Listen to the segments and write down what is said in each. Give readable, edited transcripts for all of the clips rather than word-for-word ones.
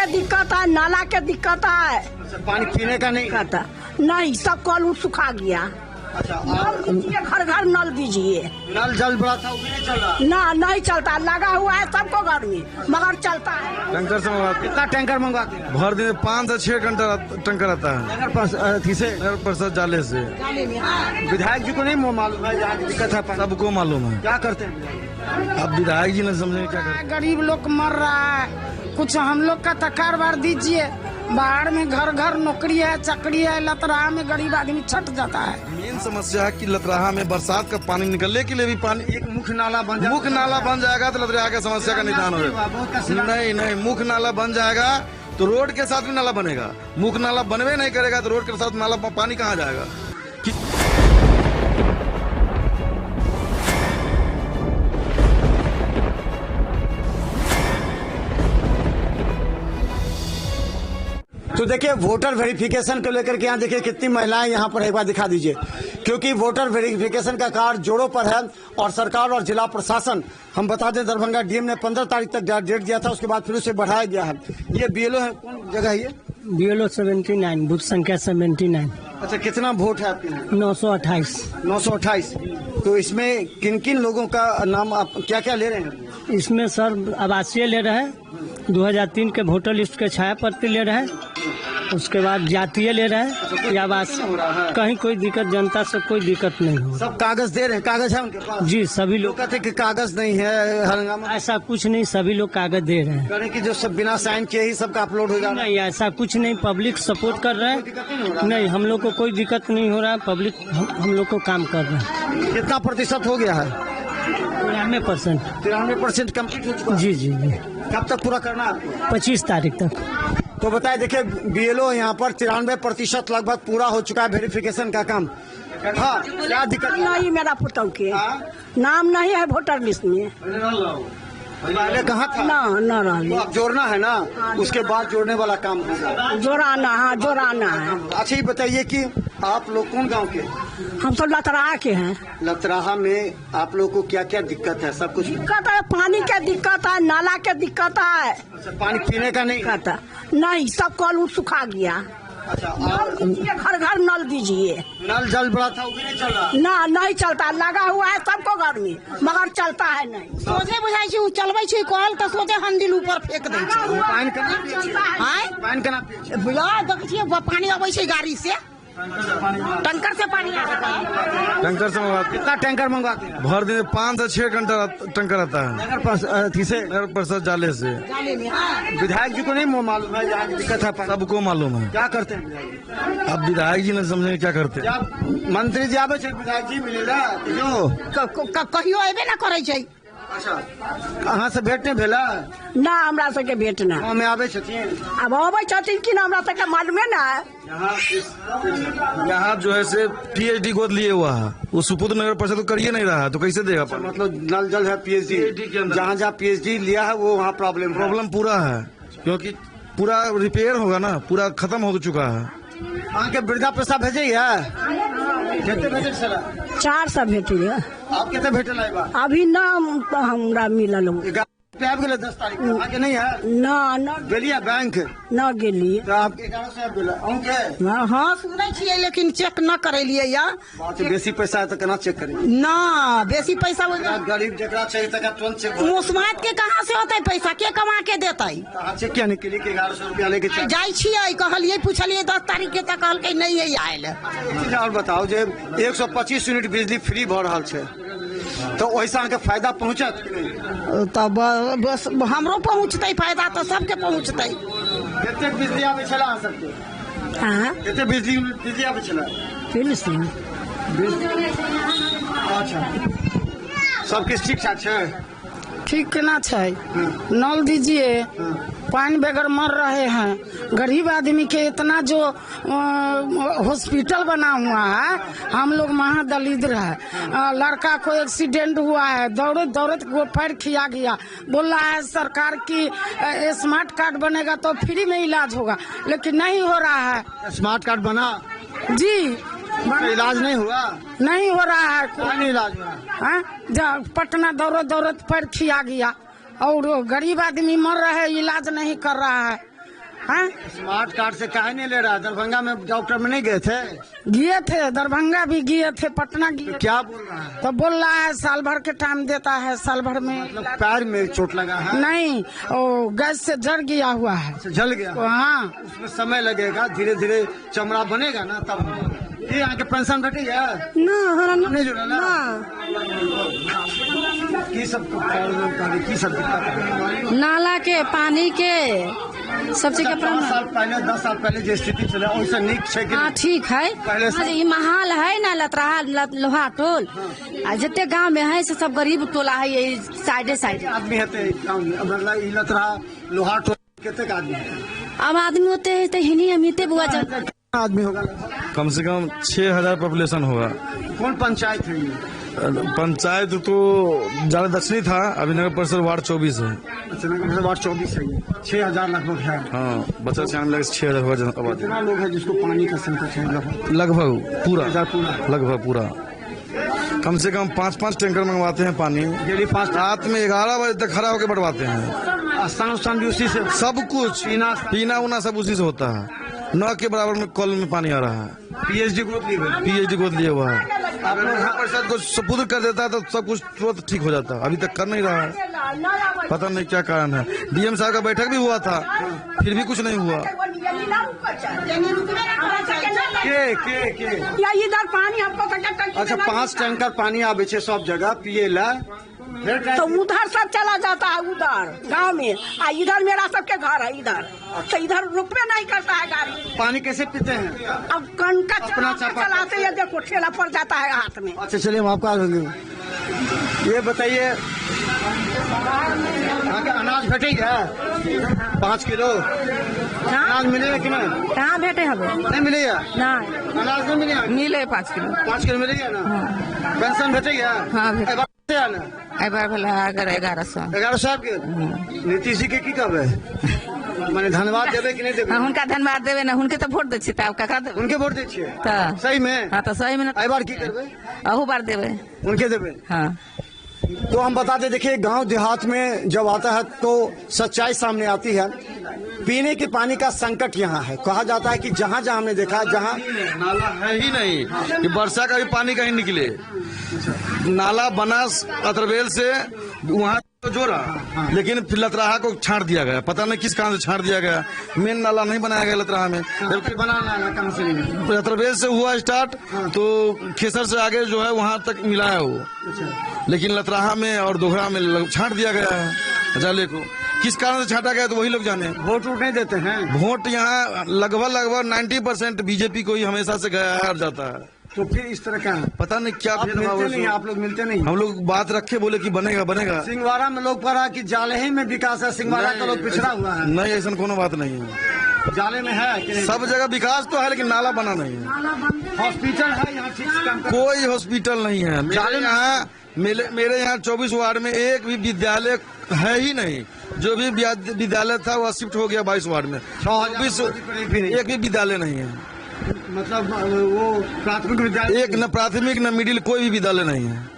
के दिक्कत है, नाला के दिक्कत है। पानी पीने का नहीं कहता नहीं, सब कल सुखा गया। अच्छा, घर घर नल दीजिए। नल जल बड़ा था, वो भी नहीं चल रहा। ना नहीं चलता, लगा हुआ है सबको घर में, मगर चलता है। टैंकर से मंगवाते कितना टैंकर मंगवाते हैं? भर दिन 5 से 6 घंटा टैंकर आता है नगर परिषद जाले से। विधायक जी को नहीं मालूम है जहाँ की दिक्कत है? सबको मालूम है। क्या करते हैं अब विधायक जी ने समझे क्या करते। गरीब लोग मर रहा है, कुछ हम लोग का तो कारोबार दीजिए। बाहर में घर घर नौकरी है, चकरी है, लतराहा में गरीब आदमी छट जाता है। मेन समस्या है कि लतराहा में बरसात का पानी निकलने के लिए भी पानी एक मुख्य नाला बन जाएगा तो लतराहा का समस्या का निदान होगा। नहीं, मुख्य नाला बन जाएगा तो रोड के साथ भी नाला बनेगा। मुख्य नाला बनवे नहीं करेगा तो रोड के साथ नाला पानी कहाँ जाएगा? तो देखिए, वोटर वेरिफिकेशन को लेकर के यहाँ देखिए कितनी महिलाएं यहाँ पर, एक बार दिखा दीजिए। क्योंकि वोटर वेरिफिकेशन का कार्य जोरों पर है और सरकार और जिला प्रशासन, हम बता दें दरभंगा डीएम ने 15 तारीख तक डेट दिया था, उसके बाद फिर उसे बढ़ाया गया है। ये बीएलओ है, कौन जगह है ये? बीएलओ 79, बूथ संख्या 79। अच्छा, कितना वोट है आपके यहाँ? 928। 928। तो इसमें किन किन लोगों का नाम आप क्या क्या ले रहे हैं? इसमें सर आवासीय ले रहे हैं, 2003 के वोटर लिस्ट के छाया प्रति ले रहे हैं, उसके बाद जातीय ले रहे हैं या आवास। कहीं कोई दिक्कत, जनता से कोई दिक्कत नहीं हो। सब कागज दे रहे हैं? कागज है उनके पास? जी, सभी लोग लोग। कहते हैं कि कागज नहीं है, हंगामा। ऐसा कुछ नहीं, सभी लोग कागज दे रहे हैं। करें कि जो सब बिना साइन किए ही सबका अपलोड हो जा रहा है? नहीं, ऐसा कुछ नहीं, पब्लिक सपोर्ट कर रहे हैं। नहीं, हम लोग को कोई दिक्कत नहीं हो रहा है, पब्लिक हम लोग को काम कर रहे हैं। कितना प्रतिशत हो गया है? 93%। 93% कम्प्लीट हो चुका है? जी जी जी। कब तक पूरा करना है आपको? 25 तारीख तक। तो बताए, देखिए बीएलओ यहाँ पर 93% लगभग पूरा हो चुका है वेरिफिकेशन का काम। हाँ, क्या दिक्कत नहीं, मेरा पुतौ के नाम नहीं है वोटर लिस्ट में। पहले कहाँ था? ना तो अब जोड़ना है ना, उसके बाद जोड़ने वाला काम होगा। जोड़ाना, हाँ जोड़ाना है। अच्छा, ये बताइए कि आप लोग कौन गांव के? हम सब लतराहा के हैं। लतराहा में आप लोग को क्या क्या दिक्कत है? सब कुछ दिक्कत है, पानी के दिक्कत है, नाला के दिक्कत है। अच्छा, पानी पीने का नहीं कहता नहीं, सब कल सुखा गया। अच्छा, घर घर नल दीजिए। नल जल बड़ा था, वो भी नहीं चल रहा। ना नहीं चलता, लगा हुआ है सबको घर में, मगर चलता है नहीं। सोचे बुझाई छी, चलबै छी कल तो सोचे हंडिल ऊपर फेंक दै छी। पानी केना पियै छी? आय पानी केना पियै छी? बुझा देख छियै, पानी अबै छै गाड़ी से, टंकर से पानी आता है। टैंकर से मंगवाते कितना टैंकर मंगवाते हैं? भर दिन 5 से 6 घंटा टैंकर आता है नगर परिषद जाले से। विधायक जी को नहीं मालूम है जहाँ की दिक्कत है? सबको मालूम है। क्या करते हैं? अब विधायक जी ने समझे क्या करते। जब मंत्री जी आवे विधायक जी मिलेला कहियो अबे न करे छै। अच्छा, कहाँ से भेंट नहीं भेला? ना हमरा सबके भेटना। गाँव में आवे छथिन? अब अबै छथिन कि हमरा सबके मालूमे ना है। यहाँ जो है से पीएचडी गोद लिए हुआ है, वो सुपुत्र नगर परिषद तो करिए नहीं रहा है, तो कैसे देगा? मतलब नल जल है, पीएचडी जहाँ जहाँ पीएचडी लिया है वो वहाँ प्रॉब्लम पूरा है, क्योंकि पूरा रिपेयर होगा ना, पूरा खत्म हो चुका है। वहाँ के वृद्धा पैसा भेजे कितने भेजे? 400 भेटी है। आप कितने भेटल है? अभी नाम तो हमरा मिलल हो। 10 तारीख को आगे नहीं है ना गेलिए बैंक न गेलिए। तो आप 1100 हाँ सुनै छियै, लेकिन चेक न करेलिए या। बेसी पैसा है तो केना चेक करेंगे? ना बेसी पैसा गरीब जरा चाहिए तुरंत चेक। मुस्मात के कहाँ से होते पैसा, के कमा के देते? चेक क्या निकली कि 1100 रुपया लेके जाय छियै, कहलिए पूछलिए 10 तारीख के तक, कहलकै नहीं है आयल। और बताओ, जे 125 यूनिट बिजली फ्री भ रहा है, तो वैसा के फायदा पहुँचत? तब बस हमरो पहुँचते फायदा तो सबके पहुँचते। कितने बिजली आवे छला अहाँ सबके? हाँ, कितने बिजली आवे छला? अच्छा, सब किस ठीक ठाक है? ठीक केना छै? नल दीजिए, पानी बगैर मर रहे हैं। गरीब आदमी के इतना जो हॉस्पिटल बना हुआ है, हम लोग महादलिद्र है। लड़का को एक्सीडेंट हुआ है, दौड़त दौड़त वो पैर खिया गया। बोल रहा है सरकार की स्मार्ट कार्ड बनेगा तो फ्री में इलाज होगा, लेकिन नहीं हो रहा है। स्मार्ट कार्ड बना जी, इलाज नहीं हुआ? नहीं हो रहा है, नहीं इलाज हो रहा है। पटना दौड़त दौड़त पैर खिया गया और गरीब आदमी मर रहे, इलाज नहीं कर रहा है। हाँ स्मार्ट कार्ड से काहे नहीं ले रहा? दरभंगा में डॉक्टर में नहीं गए थे? गए थे, दरभंगा भी गए थे, पटना गए। क्या बोल रहा है? तो बोल रहा है साल भर के टाइम देता है, साल भर में। मतलब पैर में चोट लगा है? नहीं, वो गैस से जल गया हुआ है। जल गया? हाँ, उसमें समय लगेगा, धीरे धीरे चमड़ा बनेगा ना तब। ये यहाँ के पेंशन घटी है ना नहीं जुड़ा ना? की सब की सब दिक्कत है? नाला के पानी के सब चीज के 10 साल पहले जो स्थिति चला वैसे नीक है कि हाँ ठीक है। पहले से- ई महाल है ना लतराहा लोहा टोल आ जिते गांव में है से सब गरीब टोला है ये साइडे साइडे। आदमी है मतलब इलत रहा लोहा टोल कितने का आदमी है? अब आदमी होते हैं तो हिनी अमीते बुआ जाता आदमी होगा कम से कम 6000 पॉपुलेशन होगा। कौन पंचायत है ये? पंचायत तो ज्यादा दक्षिणी था, अभी नगर परिषद वार्ड 24 है। अच्छा, नगर वार्ड 24 है। 6000 लगभग है। हाँ, बच्चा से लगे 6000 होगा आबादी। कितना लोग है जिसको पानी का संकट है? लगभग पूरा 6000 पूरा लगभग पूरा। कम से कम 5-5 टैंकर मंगवाते हैं पानी। डेली 5 रात में 11 बजे तक खड़ा होकर बढ़वाते हैं। स्थान भी उसी से सब कुछ पीना उना सब उसी से होता है। 9 के बराबर में कॉल में पानी आ रहा है। पीएचडी गोद लिए हुआ है। अगर नगर परिषद को सपुर्द कर देता है तो सब कुछ तुरंत ठीक हो जाता है। अभी तक कर नहीं रहा है, पता नहीं क्या कारण है। डीएम साहब का बैठक भी हुआ था, फिर भी कुछ नहीं हुआ। के या इधर पानी हमको अच्छा 5 टैंकर पानी आवे छे सब जगह पिए ला, तो उधर सब चला जाता है उधर गांव में। आ इधर मेरा सबके घर है इधर, तो इधर रुपये नहीं करता है गाड़ी। पानी कैसे पीते हैं? अब कन का अपना चापा- चलाते हैं, देखो ठेला पड़ जाता है हाथ में। अच्छा चलिए हम आपका ये बताइए आगे अनाज घटेगा 5 किलो अनाज मिलेगा कि नहीं? कहाँ बैठे हम नहीं मिलेगा? नहीं अनाज नहीं मिलेगा? मिले 5 किलो। 5 किलो मिलेगा ना? पेंशन भेटेगा? हाँ, भेटे- एबार कते आना? एबार भेला 1100। 1100 के नीतीश जी के की कहबे? माने धन्यवाद देवे कि नहीं देवे? हुनका धन्यवाद देवे ना, हुनके तो वोट दे छी तब ककरा देवे उनके वोट दे छिए तो सही में? हाँ तो सही में एहि बार की करबे? अहू बार देवे। उनके देवे। हाँ तो हम बता दें, देखिए गांव देहात में जब आता है तो सच्चाई सामने आती है। पीने के पानी का संकट यहाँ है। कहा जाता है कि जहाँ जहाँ हमने देखा, जहाँ नाला है ही नहीं कि वर्षा का भी पानी कहीं निकले। नाला बना अतरबेल से वहाँ तो जोड़ा, लेकिन फिर लतराहा को छांट दिया गया। पता नहीं किस कारण से छांट दिया गया। मेन नाला नहीं बनाया गया लतराहा में, जबकि बनाना कहाँ से नहीं? अतरबेल से हुआ स्टार्ट तो खेसर से आगे जो है वहाँ तक मिला है वो, लेकिन लतराहा में और दोघरा में छांट दिया गया है जाले को। किस कारण से छांटा गया तो वही लोग जाने। वोट नहीं देते हैं? वोट यहाँ लगभग 90% बीजेपी को ही हमेशा से गया है और जाता है। तो फिर इस तरह का है? पता नहीं क्या आप भेदभाव मिलते है नहीं, उसमें। आप लोग मिलते नहीं? हम लोग बात रखे बोले कि बनेगा बनेगा। सिंगवाड़ा में लोग पढ़ा कि जाले ही में विकास है, सिंगवाड़ा का लोग पिछड़ा हुआ है। नहीं, ऐसा कोनो बात नहीं है। जाले में है कि नहीं? सब जगह विकास तो है लेकिन नाला बना नहीं है। हॉस्पिटल है यहाँ ठीक से काम कर- कोई हॉस्पिटल नहीं है। मेरे यहाँ 24 वार्ड में एक भी विद्यालय है ही नहीं। जो भी विद्यालय था वह शिफ्ट हो गया 22 वार्ड में। 6,000 एक भी विद्यालय नहीं है। मतलब वो प्राथमिक विद्यालय एक न प्राथमिक न मिडिल कोई भी विद्यालय नहीं है।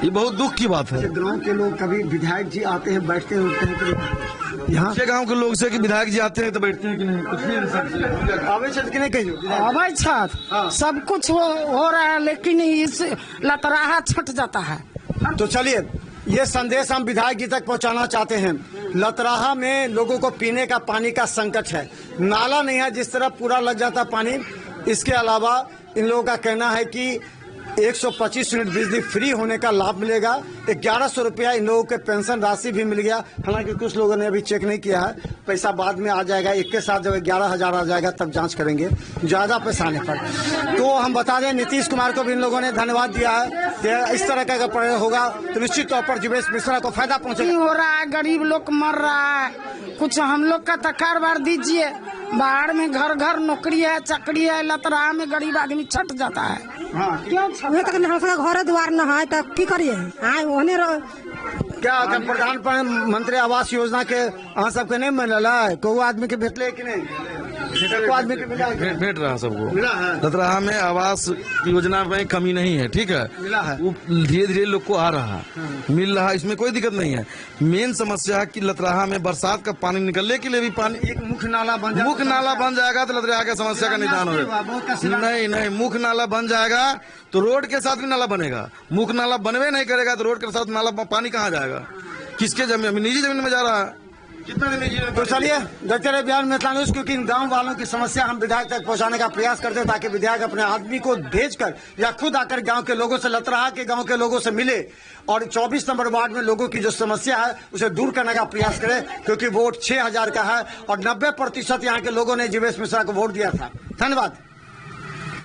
ये बहुत दुख की बात है। गांव के लोग कभी विधायक जी आते हैं, बैठते हैं, उठते हैं तो यहाँ अच्छे गांव के लोग से कि विधायक जी आते हैं तो बैठते हैं कि नहीं, कुछ नहीं है। आवे छत कि नहीं कहियो? अभय छठ सब कुछ हो रहा है, लेकिन इस लतराहा छट जाता है। तो चलिए ये संदेश हम विधायक जी तक पहुंचाना चाहते हैं। लतराहा में लोगों को पीने का पानी का संकट है। नाला नहीं है जिस तरह पूरा लग जाता पानी। इसके अलावा इन लोगों का कहना है कि 125 यूनिट बिजली फ्री होने का लाभ मिलेगा। 1100 रुपया इन लोगों के पेंशन राशि भी मिल गया। हालांकि कुछ लोगों ने अभी चेक नहीं किया है, पैसा बाद में आ जाएगा। एक के साथ जब 11,000 आ जाएगा तब जांच करेंगे ज्यादा पैसा आने पर। तो हम बता दें नीतीश कुमार को भी इन लोगों ने धन्यवाद दिया है कि इस तरह का अगर प्रयोग होगा तो निश्चित तौर पर जीवेश मिश्रा को फायदा पहुंचेगा। नहीं हो रहा है, गरीब लोग मर रहा है। कुछ हम लोग का तो कारोबार दीजिए। बाहर में घर घर नौकरी है, चाकरी है, लतराहा में गरीब आदमी छट जाता है। क्यों उहे तक घर द्वार न है तो की करिए। हाँ ओहने क्या प्रधानमंत्री आवास योजना के अहाँ सबके नहीं मिलल है? कोई आदमी के भेटले कि नहीं? सबको आदमी को मिला है? भेंट रहा सबको। मिला है? लतराहा में आवास योजना में कमी नहीं है, ठीक है, मिला है। वो धीरे धीरे लोग को आ रहा, मिल रहा, इसमें कोई दिक्कत नहीं है। मेन समस्या है कि लतराहा में बरसात का पानी निकलने के लिए भी पानी, एक मुख्य नाला बन जाए, मुख्य नाला बन जाएगा तो लतराहा की समस्या का निदान होगा। नहीं, मुख्य नाला बन जाएगा तो रोड के साथ भी नाला बनेगा। मुख्य नाला बनवे नहीं करेगा तो रोड के साथ नाला पानी कहाँ जाएगा, किसके जमीन, निजी जमीन में जा रहा है। तो चलिए देखते रहे बिहार मिथिला न्यूज, क्योंकि इन गांव वालों की समस्या हम विधायक तक पहुंचाने का प्रयास करते हैं ताकि विधायक अपने आदमी को भेजकर या खुद आकर गांव के लोगों से, लतराहा के गांव के लोगों से मिले और 24 नंबर वार्ड में लोगों की जो समस्या है उसे दूर करने का प्रयास करें, क्योंकि वोट 6000 का है और 90% यहाँ के लोगों ने जीवेश मिश्रा को वोट दिया था। धन्यवाद।